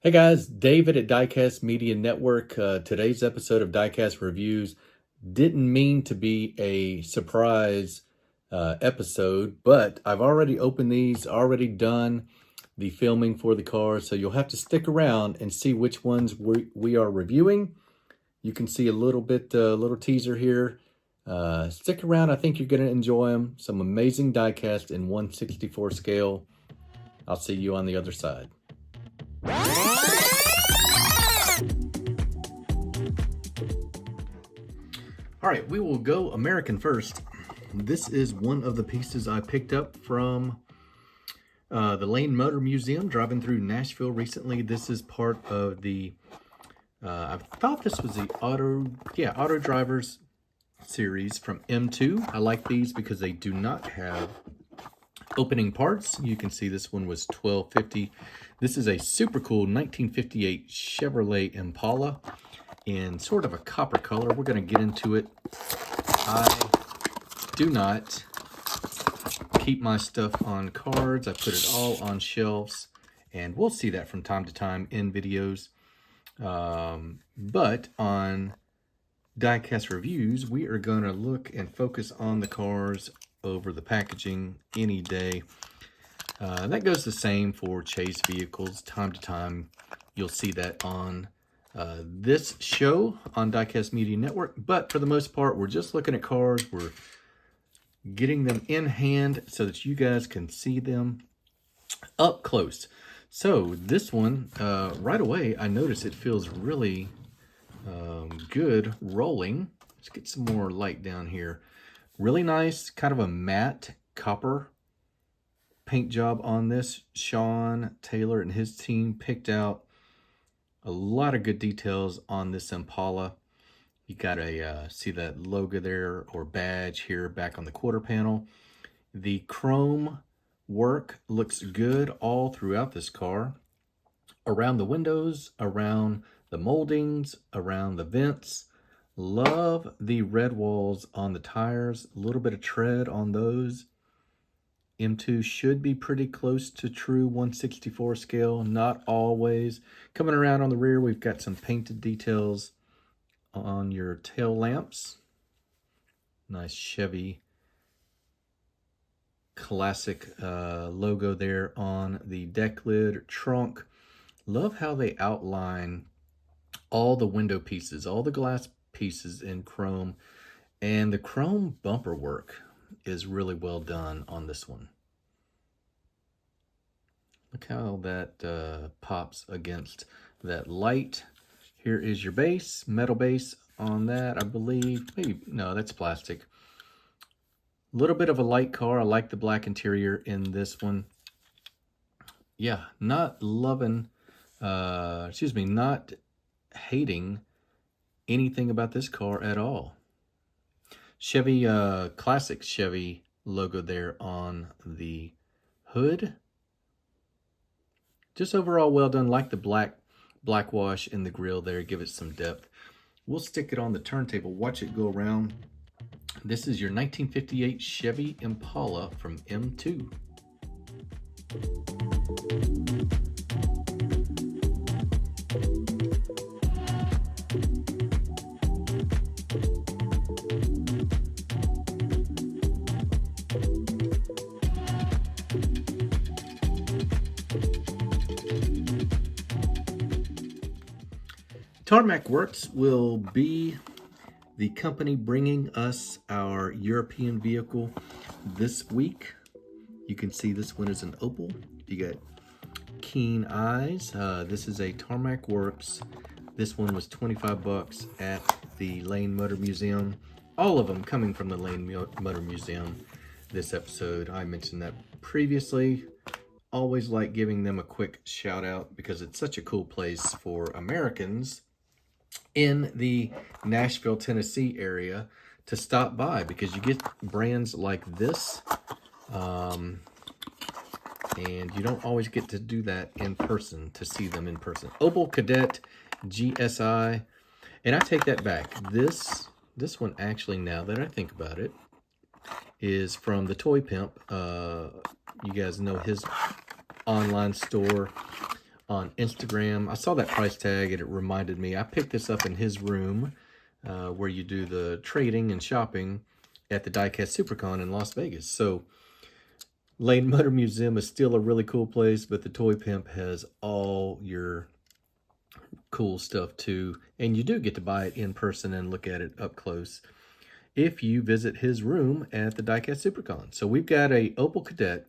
Hey guys, David at Diecast Media Network. Today's episode of Diecast Reviews didn't mean to be a surprise episode, but I've already opened these, already done the filming for the cars, so you'll have to stick around and see which ones we are reviewing. You can see a little teaser here. Stick around, I think you're going to enjoy them. Some amazing diecast in 1/64 scale. I'll see you on the other side. All right, we will go American first. This is one of the pieces I picked up from the Lane Motor Museum driving through Nashville recently. This is part of the, I thought this was the Auto Drivers series from M2. I like these because they do not have opening parts. You can see this one was $12.50. This is a super cool 1958 Chevrolet Impala in sort of a copper color. We're going to get into it. I do not keep my stuff on cards. I put it all on shelves, and we'll see that from time to time in videos. But on Diecast Reviews, we are going to look and focus on the cars over the packaging any day. That goes the same for chase vehicles. Time to time, you'll see that on this show on Diecast Media Network. But for the most part, we're just looking at cars. We're getting them in hand so that you guys can see them up close. So this one, right away, I notice it feels really good rolling. Let's get some more light down here. Really nice, kind of a matte copper paint job on this. Sean Taylor and his team picked out a lot of good details on this Impala. You got a see that logo there or badge here back on the quarter panel. The chrome work looks good all throughout this car. Around the windows, around the moldings, around the vents. Love the red walls on the tires. A little bit of tread on those. M2 should be pretty close to true 1/64 scale, not always. Coming around on the rear, we've got some painted details on your tail lamps. Nice Chevy classic logo there on the deck lid or trunk. Love how they outline all the window pieces, all the glass pieces in chrome, and the chrome bumper work is really well done on this one. Look how that pops against that light. Here is your base, metal base on that, I believe. Maybe, no, that's plastic. A little bit of a light car. I like the black interior in this one. Yeah, not loving, not hating anything about this car at all. Chevy, classic Chevy logo there on the hood. Just overall well done. Like the black wash in the grill there. Give it some depth. We'll stick it on the turntable. Watch it go around. This is your 1958 Chevy Impala from M2. Tarmac Works will be the company bringing us our European vehicle this week. You can see this one is an Opel. You got keen eyes. This is a Tarmac Works. This one was 25 bucks at the Lane Motor Museum. All of them coming from the Lane Motor Museum this episode. I mentioned that previously. Always like giving them a quick shout out because it's such a cool place for Americans in the Nashville, Tennessee area to stop by, because you get brands like this and you don't always get to do that in person, to see them in person. Opel Kadett GSI, and I take that back. This one actually, now that I think about it, is from the Toy Pimp. You guys know his online store. on Instagram. I saw that price tag and it reminded me. I picked this up in his room where you do the trading and shopping at the Diecast SuperCon in Las Vegas. So Lane Motor Museum is still a really cool place, but the Toy Pimp has all your cool stuff too. And you do get to buy it in person and look at it up close if you visit his room at the Diecast SuperCon. So we've got a Opel Kadett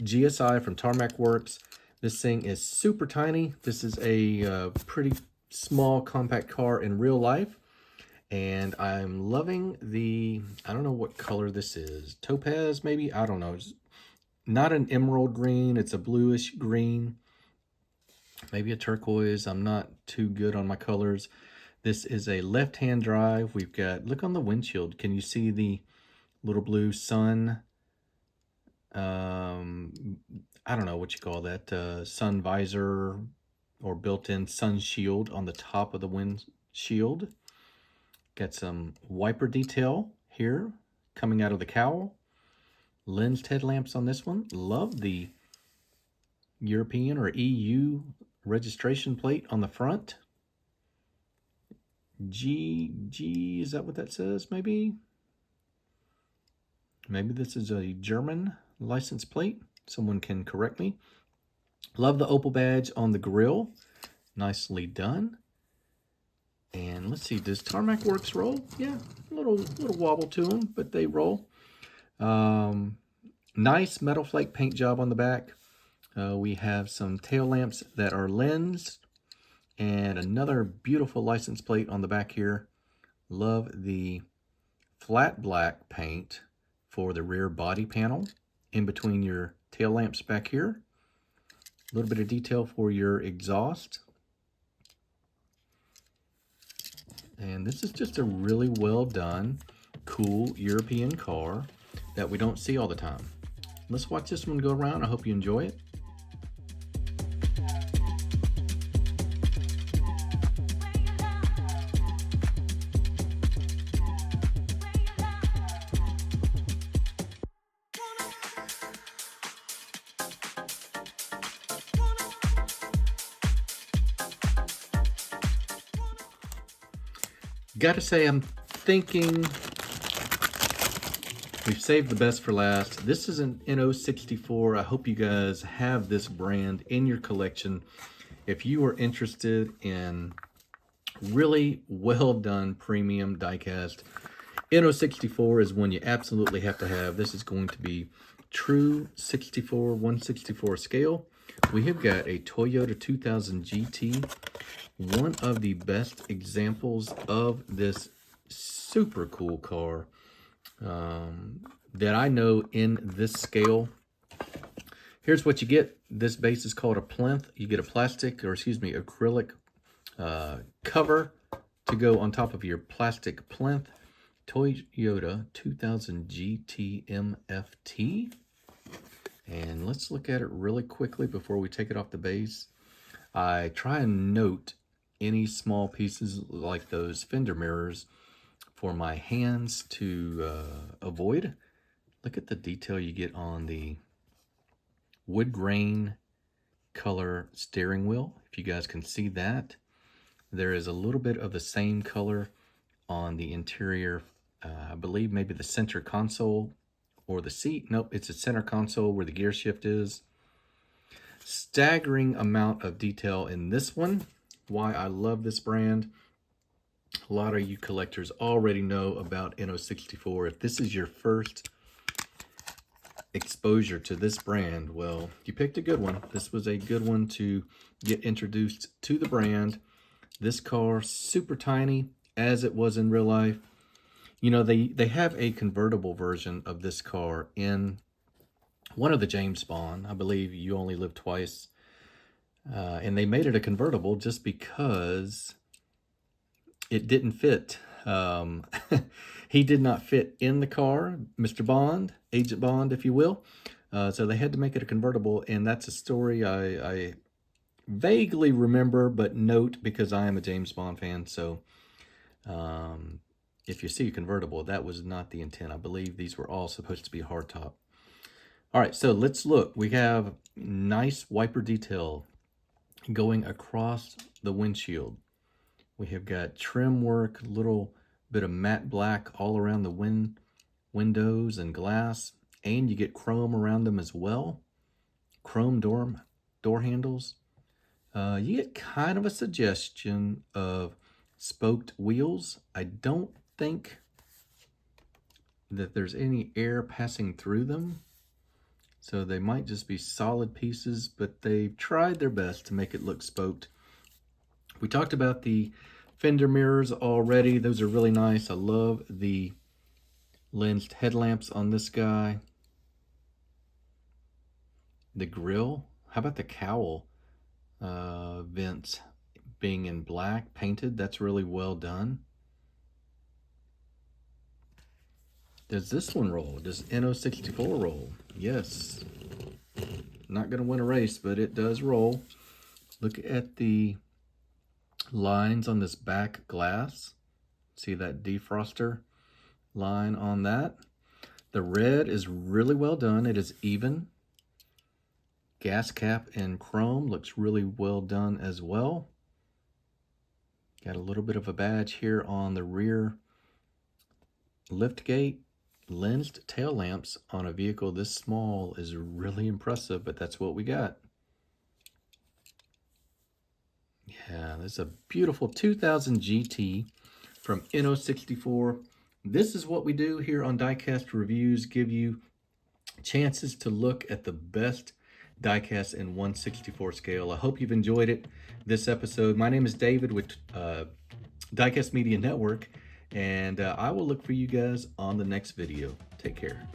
GSI from Tarmac Works. This thing is super tiny. This is a pretty small compact car in real life. And I'm loving the, I don't know what color this is. Topaz, maybe? I don't know. It's not an emerald green. It's a bluish green. Maybe a turquoise. I'm not too good on my colors. This is a left-hand drive. We've got, look on the windshield. Can you see the little blue sun? I don't know what you call that. Sun visor or built-in sun shield on the top of the windshield. Got some wiper detail here coming out of the cowl. Lensed headlamps on this one. Love the European or EU registration plate on the front. G, is that what that says? Maybe this is a German license plate. Someone can correct me. Love the Opel badge on the grille. Nicely done. And let's see, does Tarmac Works roll? Yeah, a little wobble to them, but they roll. Nice metal flake paint job on the back. We have some tail lamps that are lensed, and another beautiful license plate on the back here. Love the flat black paint for the rear body panel in between your tail lamps back here. A little bit of detail for your exhaust. And this is just a really well done, cool European car that we don't see all the time. Let's watch this one go around. I hope you enjoy it. Gotta say, I'm thinking we've saved the best for last. This is an Inno64. I hope you guys have this brand in your collection. If you are interested in really well done premium diecast, Inno64 is one you absolutely have to have. This is going to be true 64, 1/64 scale. We have got a Toyota 2000 GT, one of the best examples of this super cool car that I know in this scale. Here's what you get. This base is called a plinth. You get a plastic, or excuse me, acrylic cover to go on top of your plastic plinth. Toyota 2000 GT MFT. And let's look at it really quickly before we take it off the base. I try and note any small pieces like those fender mirrors for my hands to avoid. Look at the detail you get on the wood grain color steering wheel. If you guys can see that, there is a little bit of the same color on the interior. I believe maybe the center console or the seat. Nope, it's a center console where the gear shift is. Staggering amount of detail in this one. Why I love this brand. A lot of you collectors already know about Inno64. If this is your first exposure to this brand, well, you picked a good one. This was a good one to get introduced to the brand. This car, super tiny, as it was in real life. You know, they have a convertible version of this car in one of the James Bond. I believe You Only Live Twice. And they made it a convertible just because it didn't fit. He did not fit in the car, Mr. Bond, Agent Bond, if you will. So they had to make it a convertible, and that's a story I vaguely remember, but note because I am a James Bond fan. So if you see a convertible, that was not the intent. I believe these were all supposed to be hardtop. All right, so let's look. We have nice wiper detail. going across the windshield. We have got trim work, a little bit of matte black all around the windows and glass, and you get chrome around them as well. Chrome door handles. You get kind of a suggestion of spoked wheels. I don't think that there's any air passing through them, so they might just be solid pieces, but they've tried their best to make it look spoked. We talked about the fender mirrors already. Those are really nice. I love the lensed headlamps on this guy. The grille. How about the cowl vents being in black painted? That's really well done. Does this one roll? Does Inno64 roll? Yes. Not going to win a race, but it does roll. Look at the lines on this back glass. See that defroster line on that? The red is really well done. It is even. Gas cap and chrome looks really well done as well. Got a little bit of a badge here on the rear lift gate. Lensed tail lamps on a vehicle this small is really impressive, but that's what we got. Yeah, this is a beautiful 2000 GT from Inno64. This is what we do here on Diecast Reviews, give you chances to look at the best diecast in 1/64 scale. I hope you've enjoyed it, this episode. My name is David with Diecast Media Network, and I will look for you guys on the next video. Take care.